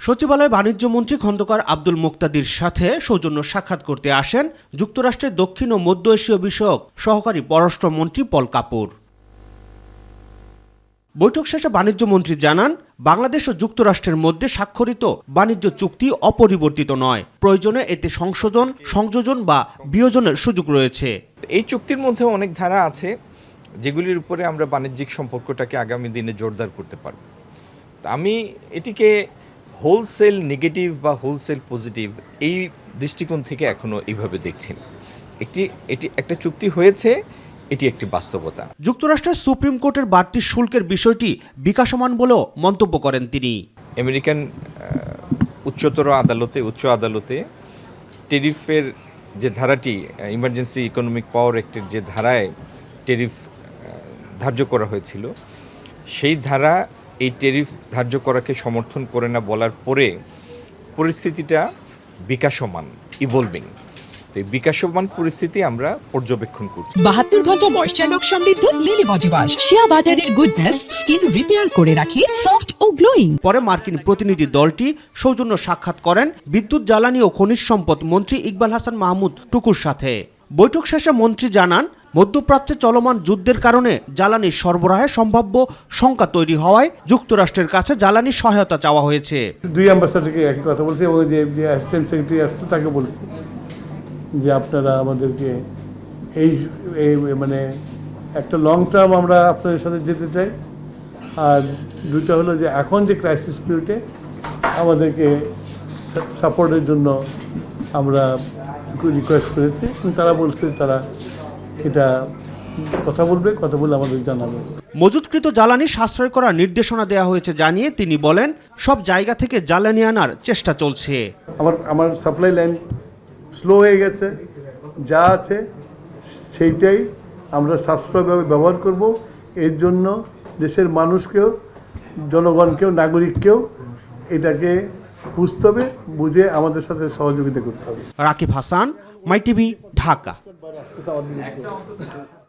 সচিবালয়ে বাণিজ্য মন্ত্রী খন্দকার আব্দুল মুক্তাদির সাথে সৌজন্য সাক্ষাৎ করতে আসেন যুক্তরাষ্ট্রের দক্ষিণ ও মধ্য এশীয় বিষয়ক সহকারী পররাষ্ট্রমন্ত্রী পল কাপুর। বৈঠক শেষে বাণিজ্য মন্ত্রী জানান, বাংলাদেশ ও যুক্তরাষ্ট্রের মধ্যে স্বাক্ষরিত বাণিজ্য চুক্তি অপরিবর্তিত নয়, প্রয়োজনে এতে সংশোধন, সংযোজন বা বিয়োজনের সুযোগ রয়েছে। এই চুক্তির মধ্যে অনেক ধারা আছে যেগুলির উপরে আমরা বাণিজ্যিক সম্পর্কটাকে আগামী দিনে জোরদার করতে পারব। আমি এটিকে হোলসেল নেগেটিভ বা হোলসেল পজিটিভ এই দৃষ্টিকোণ থেকে এখনো এইভাবে দেখছি না। এটি একটা চুক্তি হয়েছে, এটি একটি বাস্তবতা। যুক্তরাষ্ট্রের সুপ্রিম কোর্টের বাড়তি শুল্কের বিষয়টি বিকাশমান বলেও মন্তব্য করেন তিনি। আমেরিকান উচ্চ আদালতে টেরিফের যে ধারাটি, ইমার্জেন্সি ইকোনমিক পাওয়ার অ্যাক্টের যে ধারায় টেরিফ ধার্য করা হয়েছিল, সেই ধারা এই টেরিফ ধার্য করাকে সমর্থন করে না বলার পরে পরিস্থিতিটা বিকাশমান, ইভলভিং। এই বিকাশমান পরিস্থিতি আমরা পর্যবেক্ষণ করছি। 72 ঘন্টা ময়েশ্চার লক সমৃদ্ধ লিলি বডি ওয়াশ, শিয়া বাটারের গুডনেস স্কিন রিপেয়ার করে রাখে সফট ও গ্লোয়িং। পরে মার্কিন প্রতিনিধি দলটি সৌজন্য সাক্ষাৎ করেন বিদ্যুৎ, জ্বালানি ও খনিজ সম্পদ মন্ত্রী ইকবাল হাসান মাহমুদ টুকুর সাথে। বৈঠক শেষে মন্ত্রী জানান, মধ্যপ্রাচ্যে চলমান যুদ্ধের কারণে জ্বালানি সরবরাহে সম্ভাব্য শঙ্কা তৈরি হওয়ায় যুক্তরাষ্ট্রের কাছে জ্বালানি সহায়তা চাওয়া হয়েছে। দুই অ্যাম্বাসাডারকে একই কথা বলছি এবং যে অ্যাসিস্ট্যান্ট সেক্রেটারি আসছে তাকে বলছি যে আপনারা আমাদেরকে এই মানে একটা লং টার্ম আমরা আপনাদের সাথে যেতে চাই, আর দুইটা হলো যে এখন যে ক্রাইসিস পিরিয়ডে আমাদেরকে সাপোর্টের জন্য আমরা রিকোয়েস্ট করেছি। তারা বলছে তারা এটা কথা বলে আমাদের জানাবে। মজুতকৃত জ্বালানি সাশ্রয় করার নির্দেশনা দেওয়া হয়েছে জানিয়ে তিনি বলেন, সব জায়গা থেকে জ্বালানি আনার চেষ্টা চলছে। আমার সাপ্লাই লাইন স্লো হয়ে গেছে, যা আছে সেইটাই আমরা সাশ্রয়ভাবে ব্যবহার করব। এর জন্য দেশের মানুষকেও, জনগণকেও, নাগরিককেও এটাকে বুঝতে হবে, বুঝে আমাদের সাথে সহযোগিতা করতে হবে। রাকিব হাসান, মাই টিভি, ঢাকা।